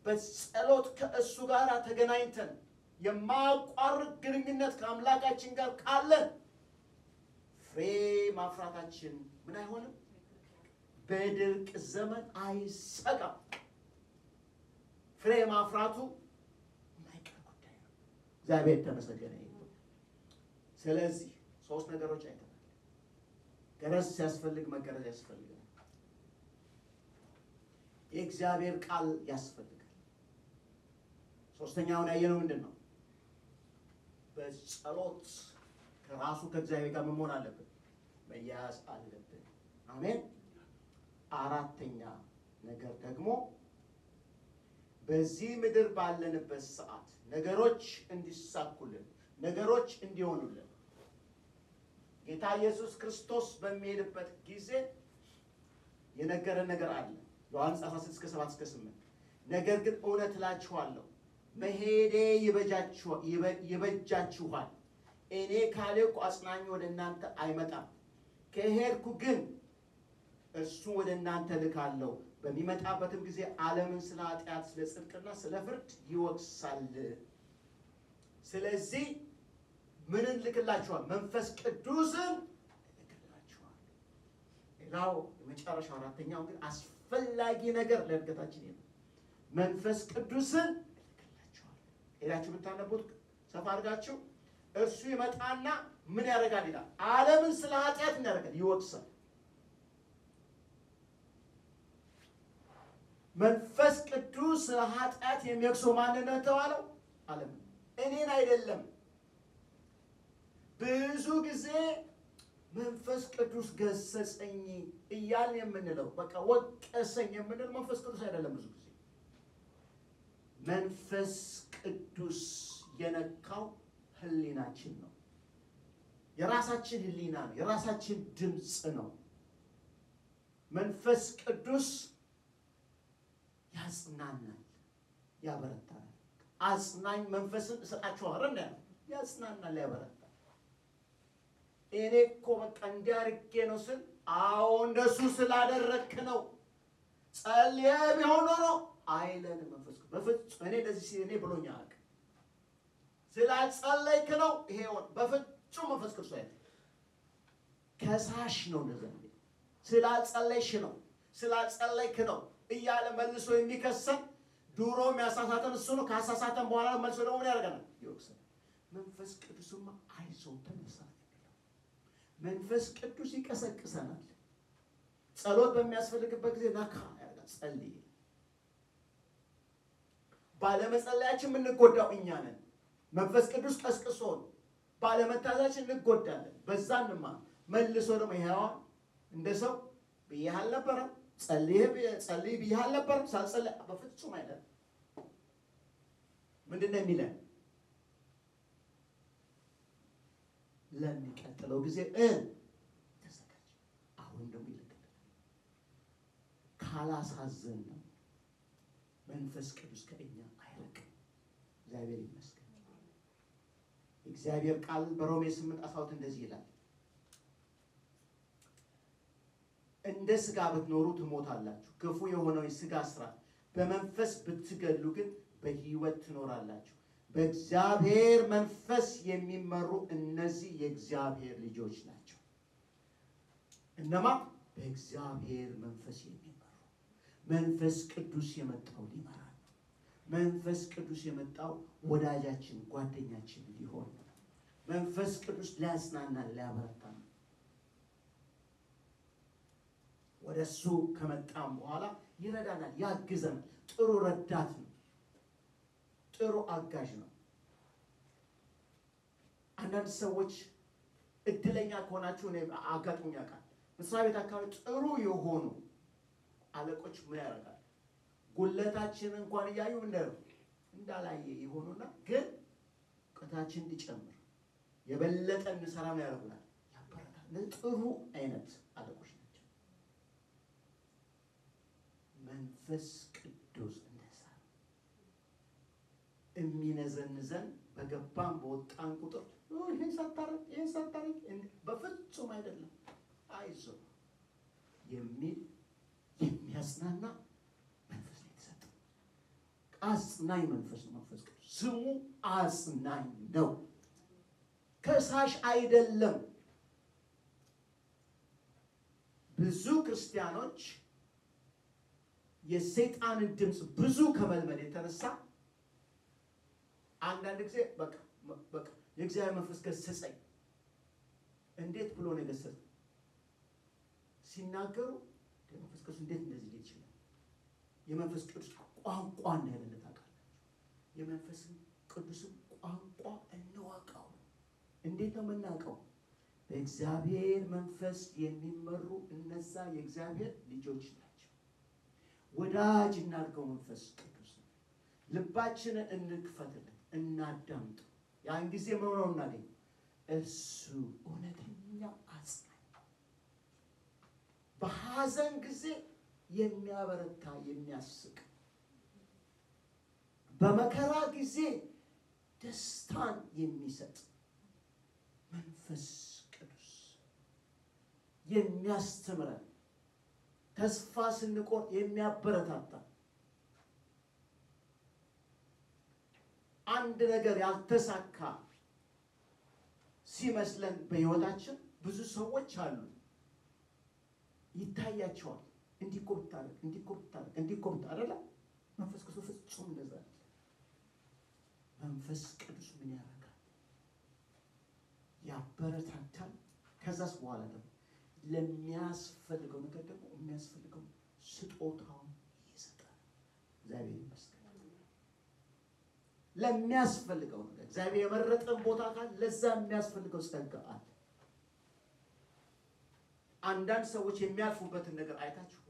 በጸሎት ከእሱ ጋር ተገናኝተን የማያቋርጥ ግንኙነት ከአምላካችን ጋር ካለን ፍሬ ማፍራታችን ምን አይሆንም? በድርቅ ዘመን አይሰጋም። ፍሬ ማፍራቱ የማይቀር ጉዳይ ነው። እግዚአብሔር የተመሰገነ ይሁን። ስለዚህ 3 ነገሮች አይተናል። ገረዝ ሲያስፈልግ መገረዝ ያስፈልጋል። የእግዚአብሔር ቃል ያስፈልጋል። ሶስተኛውን ያየነው ምንድን ነው? በጸሎት ከራሱ ከእግዚአብሔር ጋር መሆን አለብን፣ መያዝ አለብን። አሜን። አራተኛ ነገር ደግሞ በዚህ ምድር ባለንበት ሰዓት ነገሮች እንዲሳኩልን፣ ነገሮች እንዲሆኑልን ጌታ ኢየሱስ ክርስቶስ በሚሄድበት ጊዜ የነገረን ነገር አለ። ዮሐንስ 16:7-8 ነገር ግን እውነት እላችኋለሁ መሄዴ ይበጃችኋል። እኔ ካልሄድኩ አጽናኙ ወደ እናንተ አይመጣም። ከሄድኩ ግን እርሱ ወደ እናንተ ልካለሁ። በሚመጣበትም ጊዜ ዓለምን ስለ ኃጢአት፣ ስለ ጽድቅና ስለ ፍርድ ይወቅሳል። ስለዚህ ምንን ልክላችኋል? መንፈስ ቅዱስን ልክላችኋል። ሌላው የመጨረሻው አራተኛው ግን አስፈላጊ ነገር ለእድገታችን ነው። መንፈስ ቅዱስን ልክላችኋል። ሄዳችሁ ብታነቡት ሰፋ አድርጋችሁ እርሱ ይመጣና ምን ያደርጋል ይላል? ዓለምን ስለ ኃጢአት ያደርጋል፣ ይወቅሳል። መንፈስ ቅዱስ ስለ ኃጢአት የሚወቅሰው ማንን ነው የተባለው? ዓለምን፣ እኔን አይደለም። ብዙ ጊዜ መንፈስ ቅዱስ ገሰጸኝ እያልን የምንለው በቃ ወቀሰኝ የምንለው መንፈስ ቅዱስ አይደለም። ብዙ ጊዜ መንፈስ ቅዱስ የነካው ህሊናችን ነው። የራሳችን ህሊና ነው። የራሳችን ድምፅ ነው። መንፈስ ቅዱስ ያጽናናል፣ ያበረታል። አጽናኝ መንፈስን እሰጣችኋለሁ እንዴ? ያጽናናል፣ ያበረታል። እኔ እኮ በቃ እንዲያርጌ ነው ስል አዎ እንደሱ ስላደረክ ነው ጸልየ ቢሆን ኖሮ አይለን መንፈስ ቅዱስ በፍጹም እኔ እንደዚህ ሲል እኔ ብሎኛ አቅ ስላጸለይክ ነው ይሄ በፍጹም መንፈስ ቅዱስ አይደለም። ከሳሽ ነው እንደዚህ ስላጸለይሽ ነው ስላጸለይክ ነው እያለ መልሶ የሚከሰን ድሮ የሚያሳሳተን እሱ ነው። ካሳሳተን በኋላ መልሶ ደግሞ ምን ያደርገናል? ይወቅሰናል። መንፈስ ቅዱስማ አይዞህ ተነሳ። መንፈስ ቅዱስ ይቀሰቅሰናል። ጸሎት በሚያስፈልግበት ጊዜ ነካ ያደርጋል። ጸልይ። ባለመጸለያችን የምንጎዳው እኛ ነን። መንፈስ ቅዱስ ቀስቅሶን ባለመታዛችን እንጎዳለን። በዛንማ መልሶ ደግሞ ይሄው እንደ ሰው ብዬሽ አልነበረም ጸልይ ብዬሽ አልነበረም ሳልጸልይ በፍጹም አይደለም። ምንድን ነው የሚለን? ለሚቀጥለው ጊዜ ተዘጋጅ። አሁን ደግሞ ይልከል ካላሳዘን ነው መንፈስ ቅዱስ ከእኛ አይርቅም። እግዚአብሔር ይመስገን። እግዚአብሔር ቃል በሮሜ 8:12 እንደዚህ ይላል፣ እንደ ሥጋ ብትኖሩ ትሞታላችሁ፣ ክፉ የሆነው የሥጋ ሥራ በመንፈስ ብትገድሉ ግን በሕይወት ትኖራላችሁ። በእግዚአብሔር መንፈስ የሚመሩ እነዚህ የእግዚአብሔር ልጆች ናቸው። እነማ? በእግዚአብሔር መንፈስ የሚመሩ። መንፈስ ቅዱስ የመጣው ሊመራ ነው። መንፈስ ቅዱስ የመጣው ወዳጃችን ጓደኛችን ሊሆን ነው። መንፈስ ቅዱስ ሊያጽናናን ሊያበረታን ነው። ወደሱ ከመጣም በኋላ ይረዳናል፣ ያግዘናል። ጥሩ ረዳት ነው። ጥሩ አጋዥ ነው። አንዳንድ ሰዎች እድለኛ ከሆናችሁ እኔ አጋጥሞኝ ያውቃል። መስሪያ ቤት አካባቢ ጥሩ የሆኑ አለቆች ምን ያደርጋል? ጉለታችን እንኳን እያዩ እንዳላየ ይሆኑና ግን እውቀታችን እንዲጨምር የበለጠ እንሰራ ምን ያደርጉናል? ያበረታል። ጥሩ አይነት አለቆች ናቸው። መንፈስ ቅዱስ የሚነዘንዘን በገባን በወጣን ቁጥር ይሄን ሳታረግ በፍጹም አይደለም አይዞህ የሚል የሚያጽናና መንፈስ ነው የተሰጠው። አጽናኝ መንፈስ ነው መንፈስ ቅዱስ። ስሙ አጽናኝ ነው፣ ከሳሽ አይደለም። ብዙ ክርስቲያኖች የሰይጣንን ድምፅ ብዙ ከመልመድ የተነሳ አንዳንድ ጊዜ በቃ የእግዚአብሔር መንፈስ ገሰጸኝ። እንዴት ብሎ ነው የገሰጸኝ ሲናገሩ መንፈስ ቅዱስ እንዴት እንደዚህ ሊል ይችላል? የመንፈስ ቅዱስ ቋንቋ እንዳይደለ ታውቃላችሁ። የመንፈስ ቅዱስ ቋንቋ እንወቀው። እንዴት ነው የምናውቀው? በእግዚአብሔር መንፈስ የሚመሩ እነዛ የእግዚአብሔር ልጆች ናቸው። ወዳጅ እናድርገው መንፈስ ቅዱስ። ልባችንን እንክፈትልን፣ እናዳምጥ። ያን ጊዜ ምን ነው እናገኝ? እሱ እውነተኛ አጽናኝ፣ በሐዘን ጊዜ የሚያበረታ የሚያስቅ፣ በመከራ ጊዜ ደስታን የሚሰጥ መንፈስ ቅዱስ የሚያስተምረን፣ ተስፋ ስንቆርጥ የሚያበረታታ፣ አንድ ነገር ያልተሳካ ሲመስለን በሕይወታችን ብዙ ሰዎች አሉ። ይታያቸዋል። እንዲህ እኮ ብታደርግ አይደለ? መንፈስ ቅዱስ ፍጹም እንደዛ ነው። መንፈስ ቅዱስ ምን ያደርጋል? ያበረታታል። ከዛስ በኋላ ደግሞ ለሚያስፈልገው ነገር ደግሞ የሚያስፈልገው ስጦታውን ይሰጣል። እግዚአብሔር ይመስገን። ለሚያስፈልገው ነገር እግዚአብሔር የመረጠን ቦታ ካለ ለዛ የሚያስፈልገው ጸጋ አለ። አንዳንድ ሰዎች የሚያልፉበትን ነገር አይታችሁ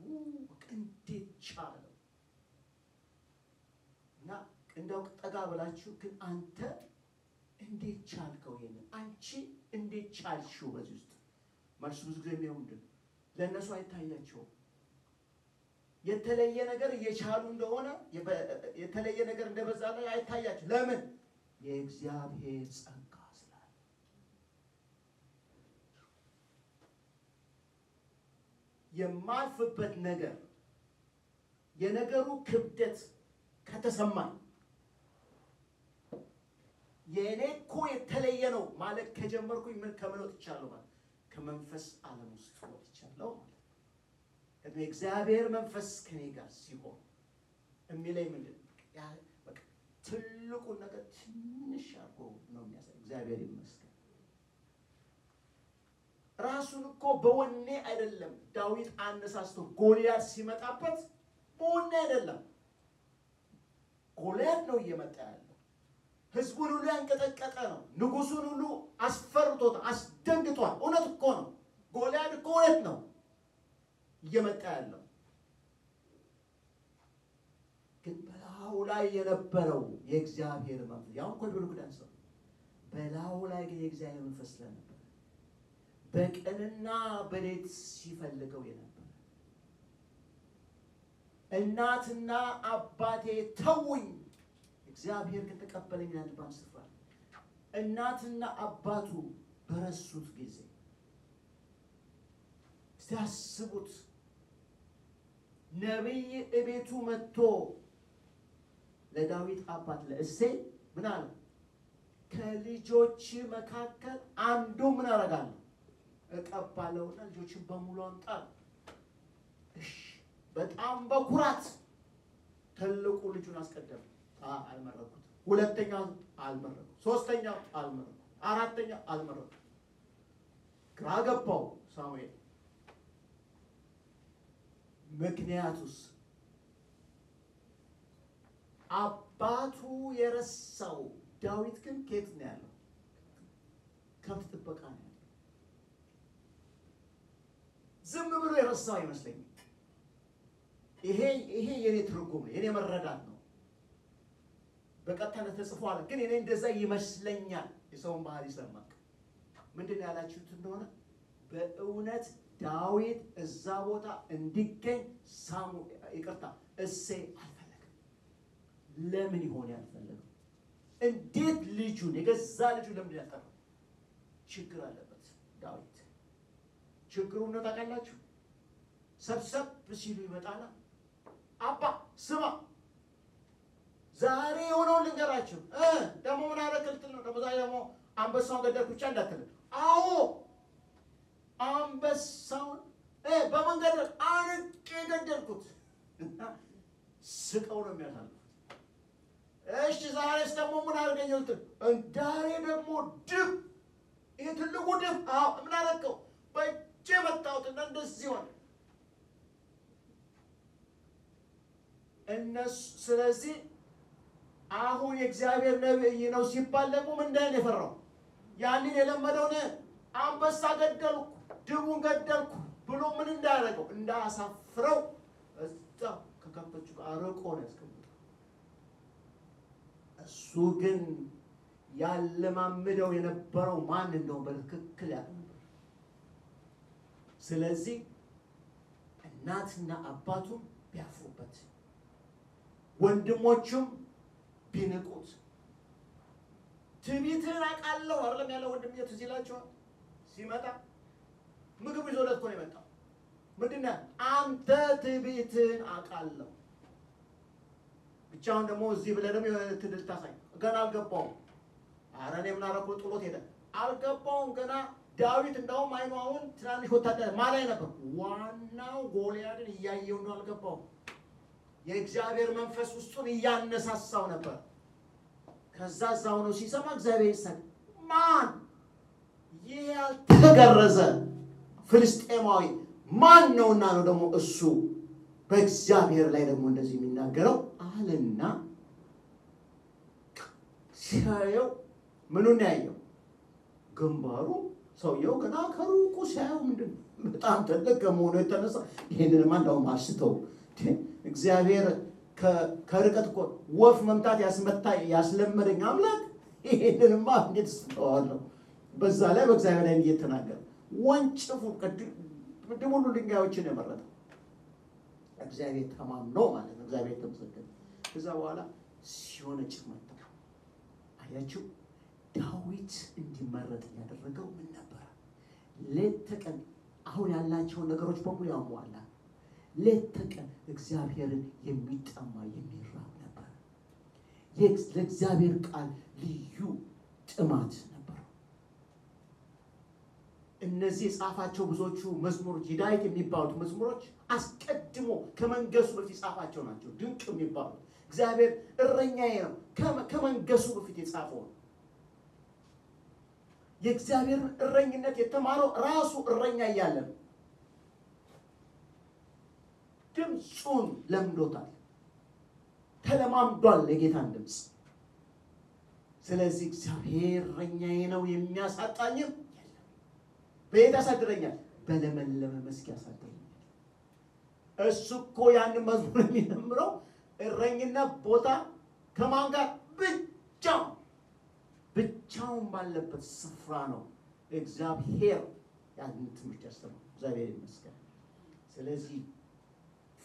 እንዴት ቻለው እና እንደው ጠጋ ብላችሁ ግን አንተ እንዴት ቻልከው ይሄንን አንቺ እንዴት ቻልሽው በዚህ ውስጥ መልሱ ብዙ ጊዜ ነው ምንድን ለነሱ አይታያቸውም የተለየ ነገር እየቻሉ እንደሆነ የተለየ ነገር እንደበዛ ላይ አይታያቸው ለምን የእግዚአብሔር ጸጋ ስላለ የማልፍበት ነገር የነገሩ ክብደት ከተሰማኝ የኔ እኮ የተለየ ነው ማለት ከጀመርኩኝ ምን ከመኖት ይቻላል ማለት ከመንፈስ ዓለም ውስጥ ወጥቻለሁ ማለት እግዚአብሔር መንፈስ ከኔ ጋር ሲሆን የሚለኝ ምንድን ያ በቃ ትልቁ ነገር ትንሽ አድርጎ ነው የሚያሳይ እግዚአብሔር ይመስገን ራሱን እኮ በወኔ አይደለም ዳዊት አነሳስቶ ጎልያድ ሲመጣበት በወኔ አይደለም ጎልያድ ነው እየመጣ ያለው ህዝቡን ሁሉ ያንቀጠቀጠ ነው ንጉሱን ሁሉ አስፈርቶት አስደንግጧል እውነት እኮ ነው ጎልያድ እኮ እውነት ነው እየመጣ ያለው ግን በላዩ ላይ የነበረው የእግዚአብሔር መንፈስ ያው እኮ ብሎ ጉዳን ሰው በላዩ ላይ የእግዚአብሔር መንፈስ ስለነበረ በቀንና በሌት ሲፈልገው የነበረ እናትና አባቴ ተውኝ እግዚአብሔር ከተቀበለኝ አንባን ስፍራ እናትና አባቱ በረሱት ጊዜ ሲያስቡት ነብይ እቤቱ መጥቶ ለዳዊት አባት ለእሴይ ምን አለ ከልጆች መካከል አንዱ ምን አረጋለሁ እቀባለሁና ልጆችን በሙሉ አምጣ እሺ በጣም በኩራት ትልቁ ልጁን አስቀደመ አልመረኩት ሁለተኛው አልመረኩ ሶስተኛው አልመረኩ አራተኛው አልመረኩ ግራ ገባው ሳሙኤል ምክንያቱስ አባቱ የረሳው ዳዊት ግን ከየት ነው ያለው ከብት ጥበቃ ነው ዝም ብሎ የረሳው አይመስለኝም ይሄ የኔ ትርጉም ነው የኔ መረዳት ነው በቀጥታ ተጽፏል ግን እኔ እንደዛ ይመስለኛል የሰውን ባህሪ ስለማቅ ምንድነው ያላችሁት እንደሆነ በእውነት ዳዊት እዛ ቦታ እንዲገኝ ይቅርታ እሴይ አልፈለገም ለምን ይሆን ያልፈለገው እንዴት ልጁን የገዛ ልጁን ለምን ያጠራ ችግር አለበት ዳዊት ችግሩን ነው ታውቃላችሁ ሰብሰብ ሲሉ ይመጣና አባ ስማ ዛሬ የሆነውን ልንገራችሁ ደግሞ ምን አረክልትል ነው ደግሞ ዛሬ ደግሞ አንበሳውን ገደልኩ ብቻ እንዳትል አዎ አንበሳውን በመንገድ አንቄ ገደልኩት ስቀው ነው የሚያሳልፉት እሺ ዛሬስ ደግሞ ምን አደረገኝልት ዛሬ ደግሞ ድብ ይሄ ትልቁ ድብ ምን አረከው በእጄ መታውትና እንደዚህ ሆነ እነሱ ስለዚህ አሁን የእግዚአብሔር ነብይ ነው ሲባል ደግሞ ምን እንዳይል የፈራው ያንን የለመደውን አንበሳ ገደልኩ ድቡን ገደልኩ ብሎ ምን እንዳያደርገው እንዳያሳፍረው እዛ ከከብቶቹ ጋር አርቆ ነው ያስቀምጠው እሱ ግን ያለማምደው የነበረው ማን እንደሆነ በትክክል ያውቅ ነበር ስለዚህ እናትና አባቱ ቢያፍሩበት ወንድሞቹም ቢንቁት ትዕቢትን አቃለው አይደለም ያለው ወንድም ትዝ ይላችኋል ሲመጣ ምግብ ይዞለት እኮ ነው የመጣው ምንድነው አንተ ትዕቢትን አቃለው ብቻውን ደግሞ እዚህ ብለህ ደግሞ የሆነ ትድል ታሳይ ገና አልገባውም ኧረ እኔ ምን አደረኩ ጥሎት ሄደ አልገባውም ገና ዳዊት እንደውም አይኑ አሁን ትናንሽ ወታደር ማላይ ነበር ዋናው ጎልያድን እያየው ነው አልገባውም የእግዚአብሔር መንፈስ ውስጡን እያነሳሳው ነበር ከዛ ዛው ነው ሲሰማ እግዚአብሔር ይሰጥ ማን ያልተገረዘ ፍልስጤማዊ ማን ነውና ነው ደግሞ እሱ በእግዚአብሔር ላይ ደግሞ እንደዚህ የሚናገረው አለና ሲያየው ምኑን ያየው ግንባሩ ሰውየው ገና ከሩቁ ሲያየው ምንድነው በጣም ትልቅ ከመሆኑ የተነሳ ይሄንንማ እንደውም አስተው እግዚአብሔር ከርቀት እኮ ወፍ መምታት ያስለመደኝ አምላክ ይሄንንማ እንዴት ስተዋለሁ? በዛ ላይ በእግዚአብሔር ላይ እየተናገረ ወንጭፉ ቅድም ሁሉ ድንጋዮችን የመረጠው እግዚአብሔር ተማምኖ ማለት ነው። እግዚአብሔር ተመሰገነ። ከዛ በኋላ ሲሆነጭፍ መጣ። አያችሁ ዳዊት እንዲመረጥ ያደረገው ምን ነበር? ሌት ተቀን አሁን ያላቸውን ነገሮች በሙሉ ያሟላ። ሌት ተቀን እግዚአብሔርን የሚጠማ የሚራብ ነበር። ለእግዚአብሔር ቃል ልዩ ጥማት ነበር። እነዚህ የጻፋቸው ብዙዎቹ መዝሙሮች የዳዊት የሚባሉት መዝሙሮች አስቀድሞ ከመንገሱ በፊት የጻፋቸው ናቸው። ድንቅ የሚባሉት እግዚአብሔር እረኛዬ ነው ከመንገሱ በፊት የጻፈው ነው። የእግዚአብሔር እረኝነት የተማረው ራሱ እረኛ እያለ ነው። ድምፁን ለምዶታል፣ ተለማምዷል የጌታን ድምፅ። ስለዚህ እግዚአብሔር እረኛዬ ነው የሚያሳጣኝም የለም። በየት ያሳድረኛል? በለመለመ መስክ ያሳድረኛል። እሱ እኮ ያንን መዝሙር የሚዘምረው እረኝነት ቦታ ከማን ጋር? ብቻውን ባለበት ስፍራ ነው እግዚአብሔር ያንን ትምህርት ያስተምራል። እግዚአብሔር ይመስገን። ስለዚህ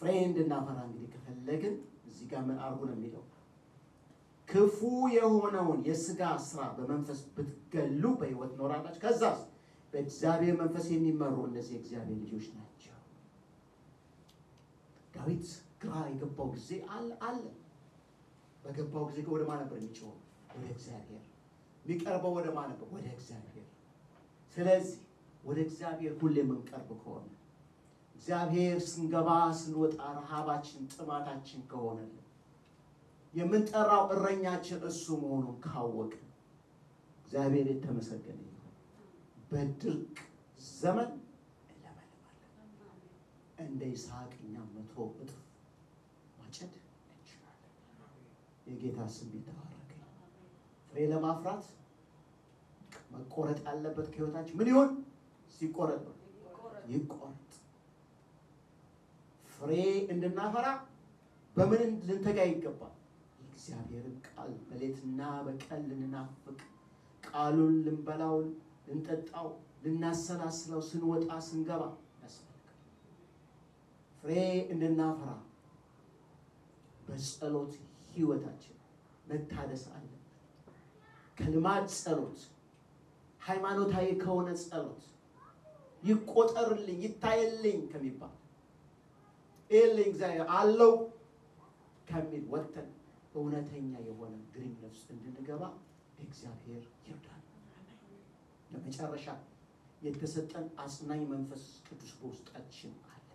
ፍሬ እንድናፈራ እንግዲህ ከፈለግን እዚህ ጋር ምን አርጉ ነው የሚለው? ክፉ የሆነውን የሥጋ ስራ በመንፈስ ብትገሉ በሕይወት ኖራላችሁ። ከዛስ በእግዚአብሔር መንፈስ የሚመሩ እነዚህ እግዚአብሔር ልጆች ናቸው። ዳዊት ግራ የገባው ጊዜ አለ። በገባው ጊዜ ወደ ማን ነበር የሚጮኸው? ወደ እግዚአብሔር። የሚቀርበው ወደ ማን ነበር? ወደ እግዚአብሔር። ስለዚህ ወደ እግዚአብሔር ሁሌ የምንቀርብ ከሆነ እግዚአብሔር ስንገባ ስንወጣ ረሃባችን ጥማታችን ከሆነልን የምንጠራው እረኛችን እሱ መሆኑን ካወቅን እግዚአብሔር የተመሰገነ ይሁን። በድርቅ ዘመን እንለመልማለን። እንደ ይስሐቅ እኛም 100 እጥፍ ማጨድ እንችላለን። የጌታ ስም ይባረክ። ፍሬ ለማፍራት መቆረጥ ያለበት ከህይወታችን ምን ይሁን? ሲቆረጥ ነው ይቆረጥ። ፍሬ እንድናፈራ በምን ልንተጋ ይገባል? የእግዚአብሔርን ቃል በሌትና በቀን ልንናፍቅ፣ ቃሉን ልንበላው፣ ልንጠጣው፣ ልናሰላስለው ስንወጣ ስንገባ ያስፈልጋል። ፍሬ እንድናፈራ በጸሎት ህይወታችን መታደስ አለ። ከልማድ ጸሎት፣ ሃይማኖታዊ ከሆነ ጸሎት፣ ይቆጠርልኝ ይታየልኝ ከሚባል ኤልኝ እግዚአብሔር አለው ከሚል ወጥተን እውነተኛ የሆነ ግንኙነት ውስጥ እንድንገባ እግዚአብሔር ይርዳል። ለመጨረሻ የተሰጠን አጽናኝ መንፈስ ቅዱስ በውስጣችን አለ።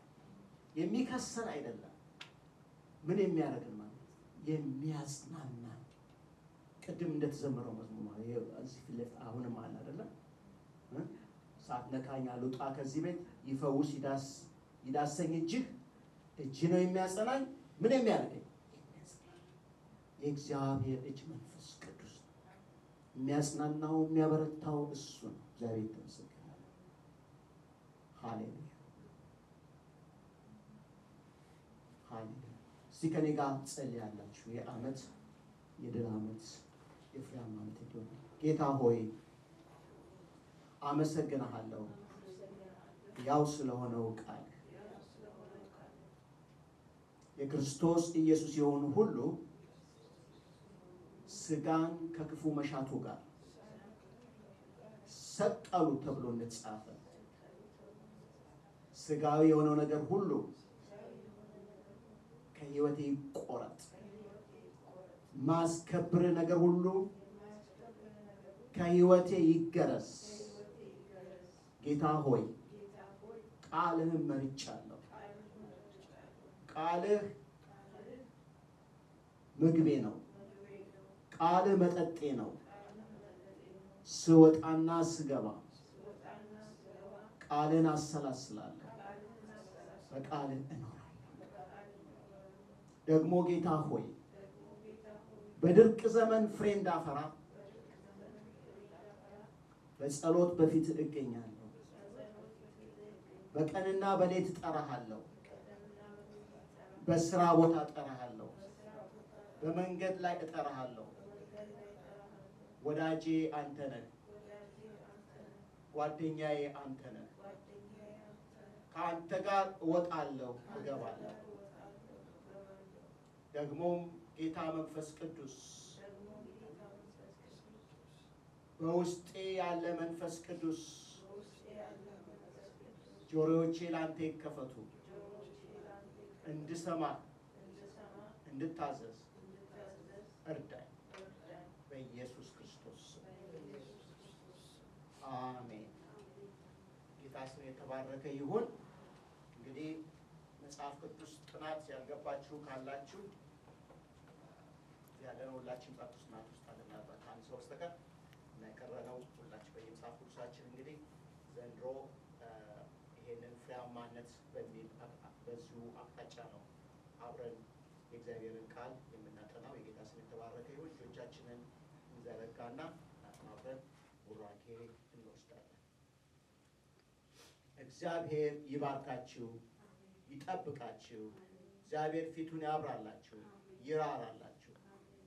የሚከሰን አይደለም። ምን የሚያደርግን ማለት የሚያጽናና። ቅድም እንደተዘመረው መዝሙር እዚህ ፊት አሁንም አለ አይደለ? ሳትነካኝ አልውጣ ከዚህ ቤት፣ ይፈውስ ይዳሰኝ እጅ ነው የሚያጸናኝ። ምን የሚያደርገኝ? የእግዚአብሔር እጅ መንፈስ ቅዱስ ነው። የሚያጽናናው የሚያበረታው እሱ ነው። እግዚአብሔር ይመስገን። ሃሌሉያ ሃሌሉያ። እስቲ ከኔ ጋር ጸልያላችሁ። የዓመት የድል ዓመት የፍሬያማ ዓመት እንዲሆን ጌታ ሆይ አመሰግንሃለሁ። ያው ስለሆነው ቃል የክርስቶስ ኢየሱስ የሆኑ ሁሉ ስጋን ከክፉ መሻቱ ጋር ሰቀሉ ተብሎ እንደተጻፈ ስጋዊ የሆነው ነገር ሁሉ ከሕይወቴ ይቆረጥ። ማስከብር ነገር ሁሉ ከሕይወቴ ይገረስ። ጌታ ሆይ ቃልህን መርጫለሁ። ቃልህ ምግቤ ነው። ቃልህ መጠጤ ነው። ስወጣና ስገባ ቃልን አሰላስላለሁ። በቃልህ እኖራለሁ። ደግሞ ጌታ ሆይ በድርቅ ዘመን ፍሬ እንዳፈራ በጸሎት በፊት እገኛለሁ። በቀንና በሌት እጠራሃለሁ። በስራ ቦታ እጠራሃለሁ። በመንገድ ላይ እጠራሃለሁ። ወዳጄ አንተ ነህ። ጓደኛዬ አንተ ነህ። ከአንተ ጋር እወጣለሁ እገባለሁ። ደግሞም ጌታ መንፈስ ቅዱስ በውስጤ ያለ መንፈስ ቅዱስ ጆሮዎቼ ላንተ ይከፈቱ፣ እንድሰማ እንድታዘዝ እርዳኝ በኢየሱስ ክርስቶስ አሜን። ጌታ ስም የተባረከ ይሁን። እንግዲህ መጽሐፍ ቅዱስ ጥናት ያልገባችሁ ካላችሁ ያለነው ሁላችን መጽሐፍ ቅዱስ ጥናት ውስጥ አለናበት አንድ ሰው በስተቀር እና የቀረነው ሁላችን በየመጽሐፍ ቅዱሳችን እንግዲህ ዘንድሮ ይሄንን ፍሬያማነት በሚል በዚሁ አቅጣጫ ነው አብረን የእግዚአብሔርን ቃል የምናጠናው። የጌታ ስም የተባረከ ይሁን። እጆቻችንን እንዘረጋና አብረን ቡራኬ እንወስዳለን። እግዚአብሔር ይባርካችሁ፣ ይጠብቃችሁ። እግዚአብሔር ፊቱን ያብራላችሁ፣ ይራራላችሁ።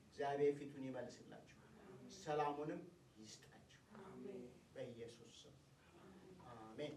እግዚአብሔር ፊቱን ይመልስላችሁ፣ ሰላሙንም ይስጣችሁ በኢየሱስ ስም አሜን።